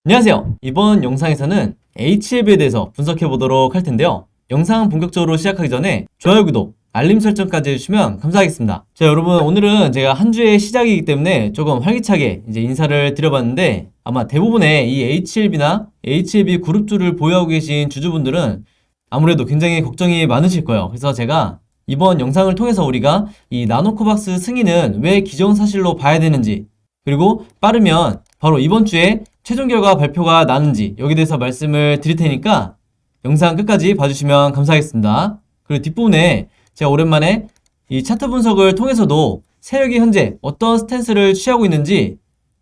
안녕하세요. 이번 영상에서는 HLB에 대해서 분석해 보도록 할 텐데요. 영상 본격적으로 시작하기 전에 좋아요, 구독, 알림 설정까지 해주시면 감사하겠습니다. 자, 여러분, 오늘은 제가 한 주의 시작이기 때문에 조금 활기차게 이제 인사를 드려봤는데, 아마 대부분의 이 HLB나 HLB 그룹주를 보유하고 계신 주주분들은 아무래도 굉장히 걱정이 많으실 거예요. 그래서 제가 이번 영상을 통해서 우리가 이 나노코박스 승인은 왜 기정사실로 봐야 되는지, 그리고 빠르면 바로 이번 주에 최종 결과 발표가 나는지 여기에 대해서 말씀을 드릴 테니까 영상 끝까지 봐주시면 감사하겠습니다. 그리고 뒷부분에 제가 오랜만에 이 차트 분석을 통해서도 세력이 현재 어떤 스탠스를 취하고 있는지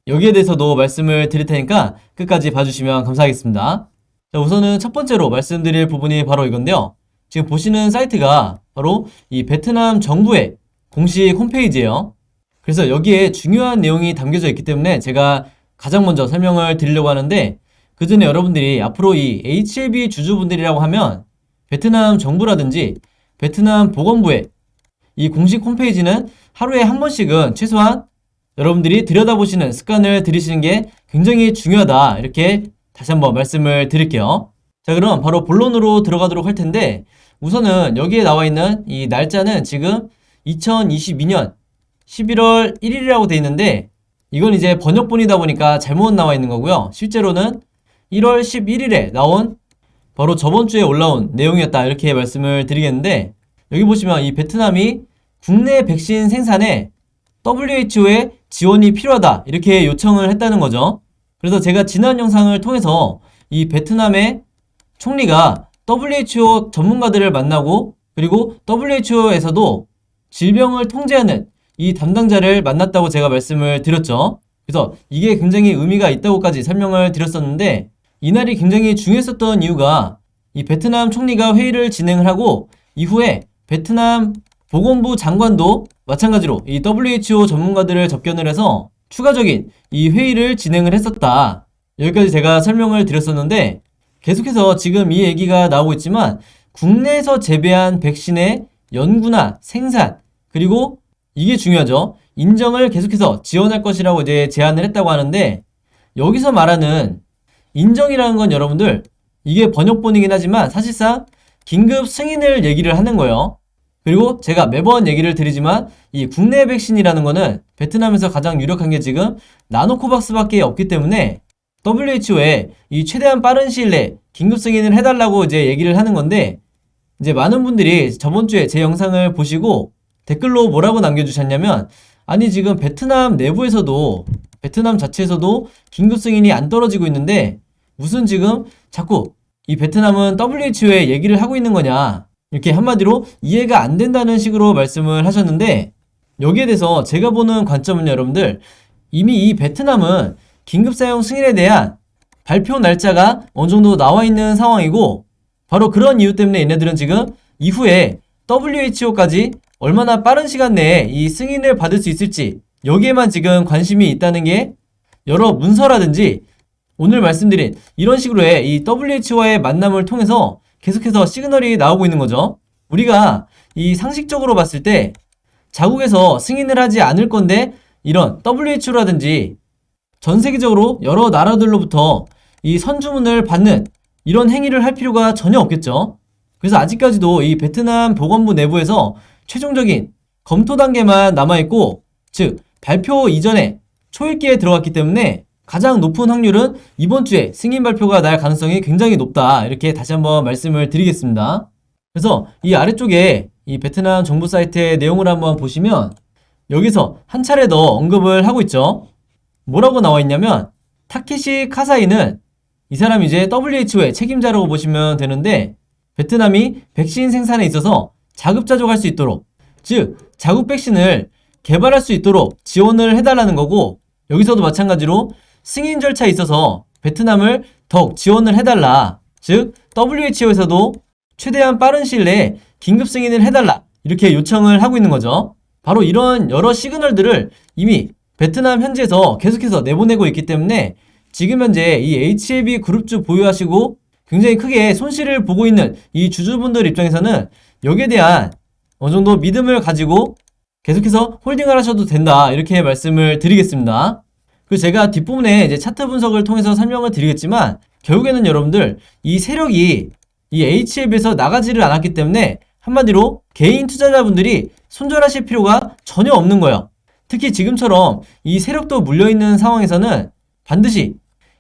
여기에 대해서도 말씀을 드릴 테니까 끝까지 봐주시면 감사하겠습니다. 자, 우선은 첫 번째로 말씀드릴 부분이 바로 이건데요. 지금 보시는 사이트가 바로 이 베트남 정부의 공식 홈페이지예요. 그래서 여기에 중요한 내용이 담겨져 있기 때문에 제가 가장 먼저 설명을 드리려고 하는데, 그 전에 여러분들이 앞으로 이 HLB 주주분들이라고 하면 베트남 정부라든지 베트남 보건부의 이 공식 홈페이지는 하루에 한 번씩은 최소한 여러분들이 들여다보시는 습관을 들이시는 게 굉장히 중요하다, 이렇게 다시 한번 말씀을 드릴게요. 자, 그럼 바로 본론으로 들어가도록 할 텐데, 우선은 여기에 나와 있는 이 날짜는 지금 2022년 11월 1일이라고 되어 있는데, 이건 이제 번역본이다 보니까 잘못 나와 있는 거고요. 실제로는 1월 11일에 나온 바로 저번 주에 올라온 내용이었다, 이렇게 말씀을 드리겠는데, 여기 보시면 이 베트남이 국내 백신 생산에 WHO의 지원이 필요하다, 이렇게 요청을 했다는 거죠. 그래서 제가 지난 영상을 통해서 이 베트남의 총리가 WHO 전문가들을 만나고, 그리고 WHO에서도 질병을 통제하는 이 담당자를 만났다고 제가 말씀을 드렸죠. 그래서 이게 굉장히 의미가 있다고까지 설명을 드렸었는데, 이날이 굉장히 중요했었던 이유가 이 베트남 총리가 회의를 진행을 하고 이후에 베트남 보건부 장관도 마찬가지로 이 WHO 전문가들을 접견을 해서 추가적인 이 회의를 진행을 했었다. 여기까지 제가 설명을 드렸었는데, 계속해서 지금 이 얘기가 나오고 있지만 국내에서 재배한 백신의 연구나 생산, 그리고 이게 중요하죠. 인정을 계속해서 지원할 것이라고 이제 제안을 했다고 하는데, 여기서 말하는 인정이라는 건 여러분들, 이게 번역본이긴 하지만 사실상 긴급 승인을 얘기를 하는 거예요. 그리고 제가 매번 얘기를 드리지만 이 국내 백신이라는 거는 베트남에서 가장 유력한 게 지금 나노코박스밖에 없기 때문에 WHO에 이 최대한 빠른 시일 내에 긴급 승인을 해달라고 이제 얘기를 하는 건데, 이제 많은 분들이 저번 주에 제 영상을 보시고 댓글로 뭐라고 남겨주셨냐면, 아니 지금 베트남 내부에서도, 베트남 자체에서도 긴급 승인이 안 떨어지고 있는데 무슨 지금 자꾸 이 베트남은 WHO에 얘기를 하고 있는 거냐, 이렇게 한마디로 이해가 안 된다는 식으로 말씀을 하셨는데, 여기에 대해서 제가 보는 관점은 여러분들, 이미 이 베트남은 긴급 사용 승인에 대한 발표 날짜가 어느 정도 나와 있는 상황이고, 바로 그런 이유 때문에 얘네들은 지금 이후에 WHO까지 얼마나 빠른 시간 내에 이 승인을 받을 수 있을지 여기에만 지금 관심이 있다는 게 여러 문서라든지 오늘 말씀드린 이런 식으로의 이 WHO와의 만남을 통해서 계속해서 시그널이 나오고 있는 거죠. 우리가 이 상식적으로 봤을 때 자국에서 승인을 하지 않을 건데 이런 WHO라든지 전 세계적으로 여러 나라들로부터 이 선주문을 받는 이런 행위를 할 필요가 전혀 없겠죠. 그래서 아직까지도 이 베트남 보건부 내부에서 최종적인 검토 단계만 남아있고, 즉 발표 이전에 초읽기에 들어갔기 때문에 가장 높은 확률은 이번 주에 승인 발표가 날 가능성이 굉장히 높다, 이렇게 다시 한번 말씀을 드리겠습니다. 그래서 이 아래쪽에 이 베트남 정부 사이트의 내용을 한번 보시면 여기서 한 차례 더 언급을 하고 있죠. 뭐라고 나와 있냐면, 타케시 카사이는 이 사람이 이제 WHO의 책임자라고 보시면 되는데, 베트남이 백신 생산에 있어서 자급자족할 수 있도록, 즉 자국 백신을 개발할 수 있도록 지원을 해달라는 거고, 여기서도 마찬가지로 승인 절차에 있어서 베트남을 더욱 지원을 해달라, 즉 WHO에서도 최대한 빠른 시일 내에 긴급 승인을 해달라, 이렇게 요청을 하고 있는 거죠. 바로 이런 여러 시그널들을 이미 베트남 현지에서 계속해서 내보내고 있기 때문에 지금 현재 이 HLB 그룹주 보유하시고 굉장히 크게 손실을 보고 있는 이 주주분들 입장에서는 여기에 대한 어느 정도 믿음을 가지고 계속해서 홀딩을 하셔도 된다, 이렇게 말씀을 드리겠습니다. 그리고 제가 뒷부분에 이제 차트 분석을 통해서 설명을 드리겠지만 결국에는 여러분들 이 세력이 이 HLB에서 나가지를 않았기 때문에 한마디로 개인 투자자분들이 손절하실 필요가 전혀 없는 거예요. 특히 지금처럼 이 세력도 물려있는 상황에서는 반드시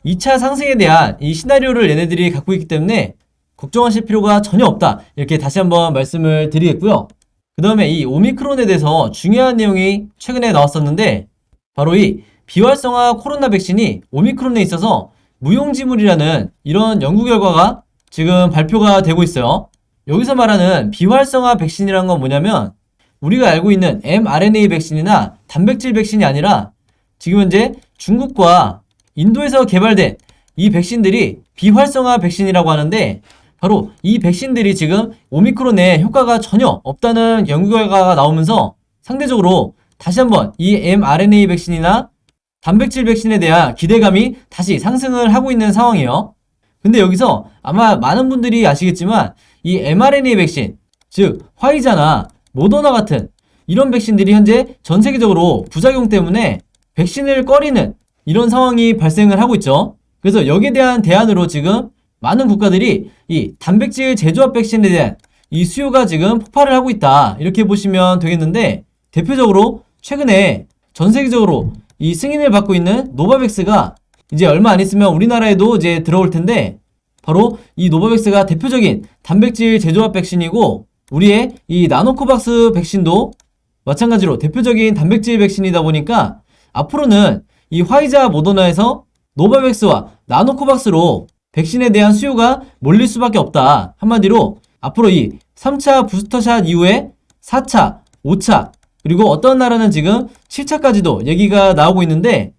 2차 상승에 대한 이 시나리오를 얘네들이 갖고 있기 때문에 걱정하실 필요가 전혀 없다. 이렇게 다시 한번 말씀을 드리겠고요. 그 다음에 이 오미크론에 대해서 중요한 내용이 최근에 나왔었는데 바로 이 비활성화 코로나 백신이 오미크론에 있어서 무용지물이라는 이런 연구 결과가 지금 발표가 되고 있어요. 여기서 말하는 비활성화 백신이라는 건 뭐냐면 우리가 알고 있는 mRNA 백신이나 단백질 백신이 아니라 지금 현재 중국과 인도에서 개발된 이 백신들이 비활성화 백신이라고 하는데 바로 이 백신들이 지금 오미크론에 효과가 전혀 없다는 연구 결과가 나오면서 상대적으로 다시 한번 이 mRNA 백신이나 단백질 백신에 대한 기대감이 다시 상승을 하고 있는 상황이에요. 근데 여기서 아마 많은 분들이 아시겠지만 이 mRNA 백신, 즉 화이자나 모더나 같은 이런 백신들이 현재 전 세계적으로 부작용 때문에 백신을 꺼리는 이런 상황이 발생을 하고 있죠. 그래서 여기에 대한 대안으로 지금 많은 국가들이 이 단백질 제조합 백신에 대한 이 수요가 지금 폭발을 하고 있다. 이렇게 보시면 되겠는데 대표적으로 최근에 전 세계적으로 이 승인을 받고 있는 노바백스가 이제 얼마 안 있으면 우리나라에도 이제 들어올 텐데 바로 이 노바백스가 대표적인 단백질 제조합 백신이고 우리의 이 나노코박스 백신도 마찬가지로 대표적인 단백질 백신이다 보니까 앞으로는 이 화이자 모더나에서 노바백스와 나노코박스로 백신에 대한 수요가 몰릴 수밖에 없다. 한마디로 앞으로 이 3차 부스터샷 이후에 4차, 5차 그리고 어떤 나라는 지금 7차까지도 얘기가 나오고 있는데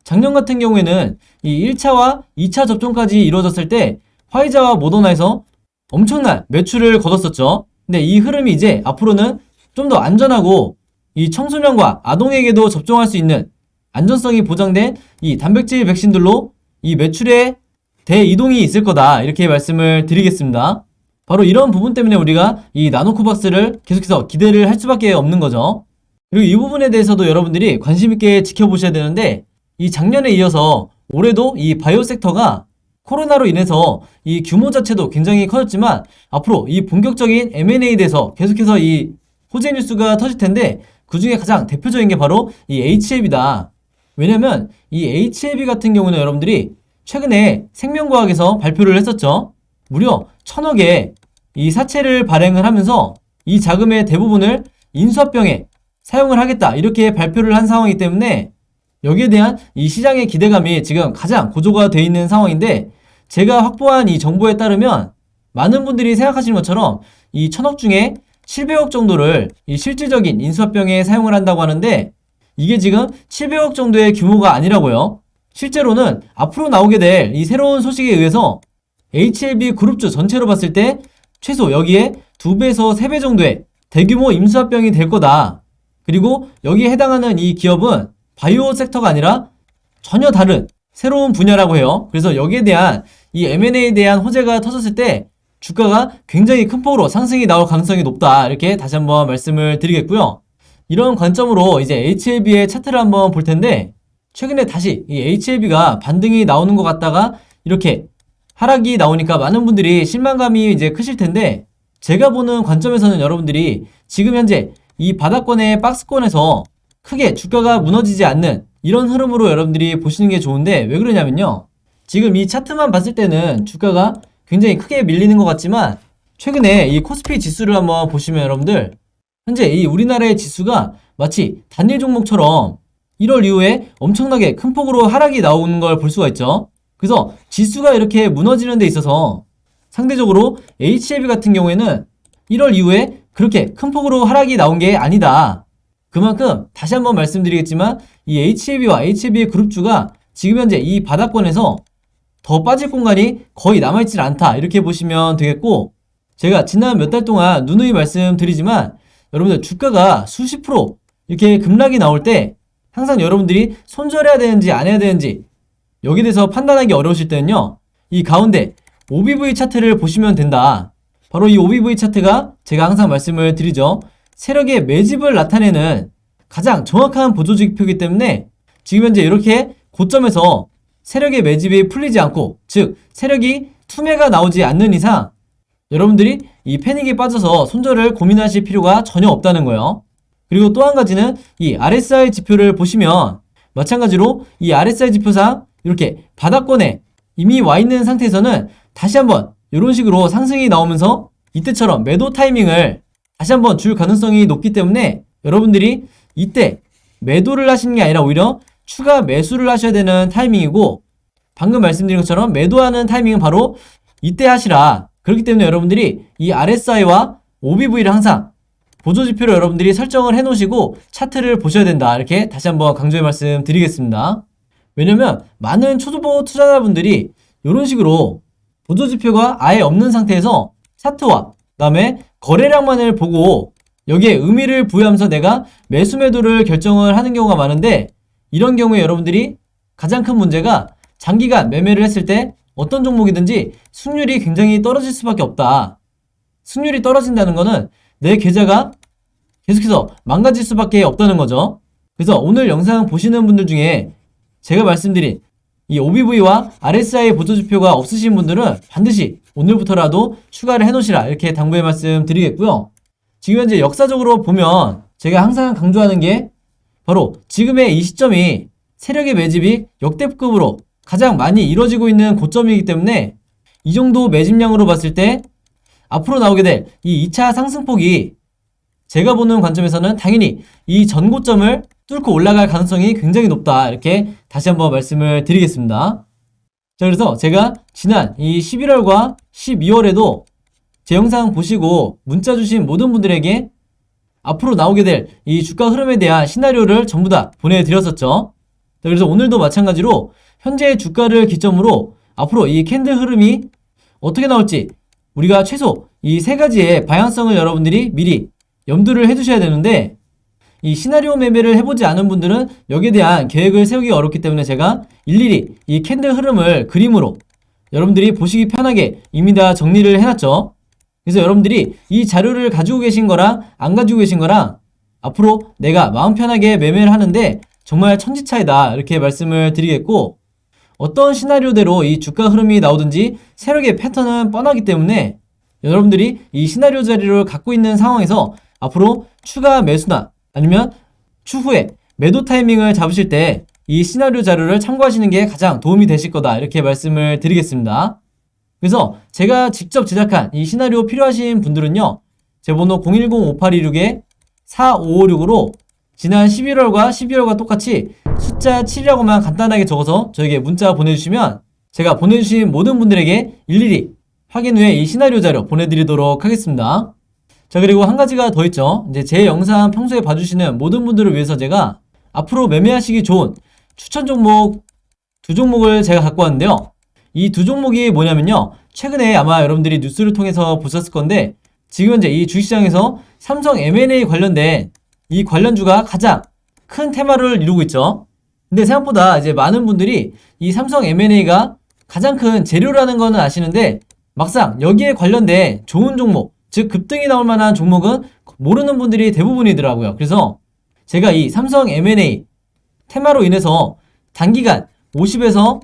작년 같은 경우에는 이 1차와 2차 접종까지 이루어졌을 때 화이자와 모더나에서 엄청난 매출을 거뒀었죠. 근데 이 흐름이 이제 앞으로는 좀 더 안전하고 이 청소년과 아동에게도 접종할 수 있는 안전성이 보장된 이 단백질 백신들로 이 매출의 대이동이 있을 거다. 이렇게 말씀을 드리겠습니다. 바로 이런 부분 때문에 우리가 이 나노코박스를 계속해서 기대를 할 수밖에 없는 거죠. 그리고 이 부분에 대해서도 여러분들이 관심 있게 지켜보셔야 되는데 이 작년에 이어서 올해도 이 바이오 섹터가 코로나로 인해서 이 규모 자체도 굉장히 커졌지만 앞으로 이 본격적인 M&A에 대해서 계속해서 이 호재 뉴스가 터질 텐데 그 중에 가장 대표적인 게 바로 이 HLB다. 왜냐면 이 HLB 같은 경우는 여러분들이 최근에 생명과학에서 발표를 했었죠. 무려 1000억의 이 사채를 발행을 하면서 이 자금의 대부분을 인수합병에 사용을 하겠다. 이렇게 발표를 한 상황이기 때문에 여기에 대한 이 시장의 기대감이 지금 가장 고조가 되어 있는 상황인데 제가 확보한 이 정보에 따르면 많은 분들이 생각하시는 것처럼 이 1000억 중에 700억 정도를 이 실질적인 인수합병에 사용을 한다고 하는데 이게 지금 700억 정도의 규모가 아니라고요. 실제로는 앞으로 나오게 될 이 새로운 소식에 의해서 HLB 그룹주 전체로 봤을 때 최소 여기에 2배에서 3배 정도의 대규모 인수합병이 될 거다. 그리고 여기에 해당하는 이 기업은 바이오 섹터가 아니라 전혀 다른 새로운 분야라고 해요. 그래서 여기에 대한 이 M&A에 대한 호재가 터졌을 때 주가가 굉장히 큰 폭으로 상승이 나올 가능성이 높다. 이렇게 다시 한번 말씀을 드리겠고요. 이런 관점으로 이제 HLB의 차트를 한번 볼 텐데 최근에 다시 이 HLB가 반등이 나오는 것 같다가 이렇게 하락이 나오니까 많은 분들이 실망감이 이제 크실 텐데 제가 보는 관점에서는 여러분들이 지금 현재 이 바닥권의 박스권에서 크게 주가가 무너지지 않는 이런 흐름으로 여러분들이 보시는 게 좋은데 왜 그러냐면요. 지금 이 차트만 봤을 때는 주가가 굉장히 크게 밀리는 것 같지만 최근에 이 코스피 지수를 한번 보시면 여러분들 현재 이 우리나라의 지수가 마치 단일 종목처럼 1월 이후에 엄청나게 큰 폭으로 하락이 나오는 걸 볼 수가 있죠. 그래서 지수가 이렇게 무너지는 데 있어서 상대적으로 HLB 같은 경우에는 1월 이후에 그렇게 큰 폭으로 하락이 나온 게 아니다. 그만큼 다시 한번 말씀드리겠지만 이 HLB와 HLB 그룹주가 지금 현재 이 바닥권에서 더 빠질 공간이 거의 남아있질 않다. 이렇게 보시면 되겠고 제가 지난 몇 달 동안 누누이 말씀드리지만 여러분들 주가가 수십 프로 이렇게 급락이 나올 때 항상 여러분들이 손절해야 되는지 안 해야 되는지 여기에 대해서 판단하기 어려우실 때는요. 이 가운데 OBV 차트를 보시면 된다. 바로 이 OBV 차트가 제가 항상 말씀을 드리죠. 세력의 매집을 나타내는 가장 정확한 보조지표이기 때문에 지금 현재 이렇게 고점에서 세력의 매집이 풀리지 않고, 즉 세력이 투매가 나오지 않는 이상 여러분들이 이 패닉에 빠져서 손절을 고민하실 필요가 전혀 없다는 거예요. 그리고 또 한 가지는 이 RSI 지표를 보시면 마찬가지로 이 RSI 지표상 이렇게 바닥권에 이미 와 있는 상태에서는 다시 한번 이런 식으로 상승이 나오면서 이때처럼 매도 타이밍을 다시 한번 줄 가능성이 높기 때문에 여러분들이 이때 매도를 하시는 게 아니라 오히려 추가 매수를 하셔야 되는 타이밍이고, 방금 말씀드린 것처럼 매도하는 타이밍은 바로 이때 하시라. 그렇기 때문에 여러분들이 이 RSI와 OBV를 항상 보조지표로 여러분들이 설정을 해 놓으시고 차트를 보셔야 된다. 이렇게 다시 한번 강조의 말씀 드리겠습니다. 왜냐면 많은 초보 투자자분들이 이런 식으로 보조지표가 아예 없는 상태에서 차트와 그 다음에 거래량만을 보고 여기에 의미를 부여하면서 내가 매수 매도를 결정을 하는 경우가 많은데, 이런 경우에 여러분들이 가장 큰 문제가 장기간 매매를 했을 때 어떤 종목이든지 승률이 굉장히 떨어질 수밖에 없다. 승률이 떨어진다는 거는 내 계좌가 계속해서 망가질 수밖에 없다는 거죠. 그래서 오늘 영상 보시는 분들 중에 제가 말씀드린 이 OBV와 RSI 보조지표가 없으신 분들은 반드시 오늘부터라도 추가를 해놓으시라, 이렇게 당부의 말씀 드리겠고요. 지금 현재 역사적으로 보면 제가 항상 강조하는 게 바로 지금의 이 시점이 세력의 매집이 역대급으로 가장 많이 이루어지고 있는 고점이기 때문에 이 정도 매집량으로 봤을 때 앞으로 나오게 될 이 2차 상승폭이 제가 보는 관점에서는 당연히 이 전고점을 뚫고 올라갈 가능성이 굉장히 높다, 이렇게 다시 한번 말씀을 드리겠습니다. 자, 그래서 제가 지난 이 11월과 12월에도 제 영상 보시고 문자 주신 모든 분들에게 앞으로 나오게 될 이 주가 흐름에 대한 시나리오를 전부 다 보내드렸었죠. 자, 그래서 오늘도 마찬가지로 현재 주가를 기점으로 앞으로 이 캔들 흐름이 어떻게 나올지 우리가 최소 이 세 가지의 방향성을 여러분들이 미리 염두를 해두셔야 되는데, 이 시나리오 매매를 해보지 않은 분들은 여기에 대한 계획을 세우기 어렵기 때문에 제가 일일이 이 캔들 흐름을 그림으로 여러분들이 보시기 편하게 이미 다 정리를 해놨죠. 그래서 여러분들이 이 자료를 가지고 계신 거랑 안 가지고 계신 거랑 앞으로 내가 마음 편하게 매매를 하는데 정말 천지차이다, 이렇게 말씀을 드리겠고, 어떤 시나리오대로 이 주가 흐름이 나오든지 세력의 패턴은 뻔하기 때문에 여러분들이 이 시나리오 자료를 갖고 있는 상황에서 앞으로 추가 매수나 아니면 추후에 매도 타이밍을 잡으실 때 이 시나리오 자료를 참고하시는 게 가장 도움이 되실 거다, 이렇게 말씀을 드리겠습니다. 그래서 제가 직접 제작한 이 시나리오 필요하신 분들은요, 제 번호 010-5826-4556으로 지난 11월과 12월과 똑같이 숫자 7이라고만 간단하게 적어서 저에게 문자 보내주시면 제가 보내주신 모든 분들에게 일일이 확인 후에 이 시나리오 자료 보내드리도록 하겠습니다. 자, 그리고 한 가지가 더 있죠. 이제 제 영상 평소에 봐주시는 모든 분들을 위해서 제가 앞으로 매매하시기 좋은 추천 종목 두 종목을 제가 갖고 왔는데요. 이 두 종목이 뭐냐면요, 최근에 아마 여러분들이 뉴스를 통해서 보셨을 건데 지금 현재 이 주식시장에서 삼성 M&A 관련된 이 관련주가 가장 큰 테마를 이루고 있죠. 근데 생각보다 이제 많은 분들이 이 삼성 M&A가 가장 큰 재료라는 거는 아시는데 막상 여기에 관련된 좋은 종목, 즉 급등이 나올 만한 종목은 모르는 분들이 대부분이더라고요. 그래서 제가 이 삼성 M&A 테마로 인해서 단기간 50에서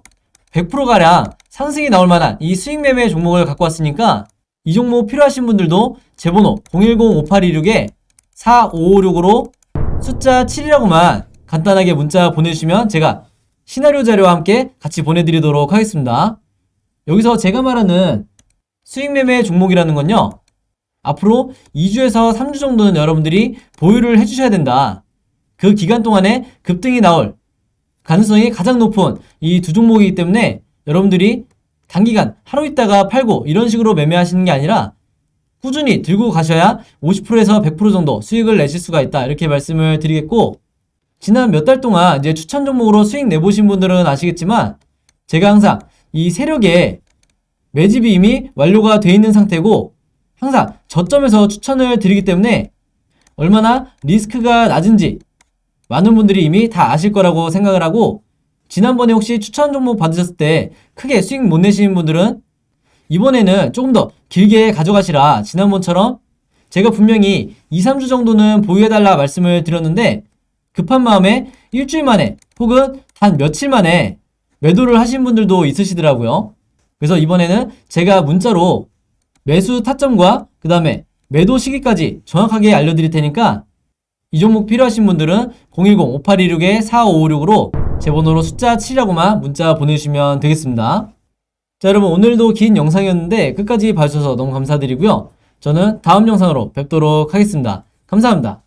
100%가량 상승이 나올 만한 이 수익 매매 종목을 갖고 왔으니까 이 종목 필요하신 분들도 제 번호 010-5826-4556으로 숫자 7이라고만 간단하게 문자 보내주시면 제가 시나리오 자료와 함께 같이 보내드리도록 하겠습니다. 여기서 제가 말하는 수익 매매 종목이라는 건요, 앞으로 2주에서 3주 정도는 여러분들이 보유를 해주셔야 된다. 그 기간 동안에 급등이 나올 가능성이 가장 높은 이 두 종목이기 때문에 여러분들이 단기간 하루 있다가 팔고 이런 식으로 매매하시는 게 아니라 꾸준히 들고 가셔야 50%에서 100% 정도 수익을 내실 수가 있다, 이렇게 말씀을 드리겠고, 지난 몇 달 동안 이제 추천 종목으로 수익 내보신 분들은 아시겠지만 제가 항상 이 세력의 매집이 이미 완료가 되어 있는 상태고 항상 저점에서 추천을 드리기 때문에 얼마나 리스크가 낮은지 많은 분들이 이미 다 아실 거라고 생각을 하고, 지난번에 혹시 추천 종목 받으셨을 때 크게 수익 못 내시는 분들은 이번에는 조금 더 길게 가져가시라, 지난번처럼 제가 분명히 2, 3주 정도는 보유해달라 말씀을 드렸는데 급한 마음에 일주일 만에 혹은 한 며칠 만에 매도를 하신 분들도 있으시더라고요. 그래서 이번에는 제가 문자로 매수 타점과 그 다음에 매도 시기까지 정확하게 알려드릴 테니까 이 종목 필요하신 분들은 010-5826-4556으로 제 번호로 숫자 7이라고만 문자 보내주시면 되겠습니다. 자, 여러분 오늘도 긴 영상이었는데 끝까지 봐주셔서 너무 감사드리고요. 저는 다음 영상으로 뵙도록 하겠습니다. 감사합니다.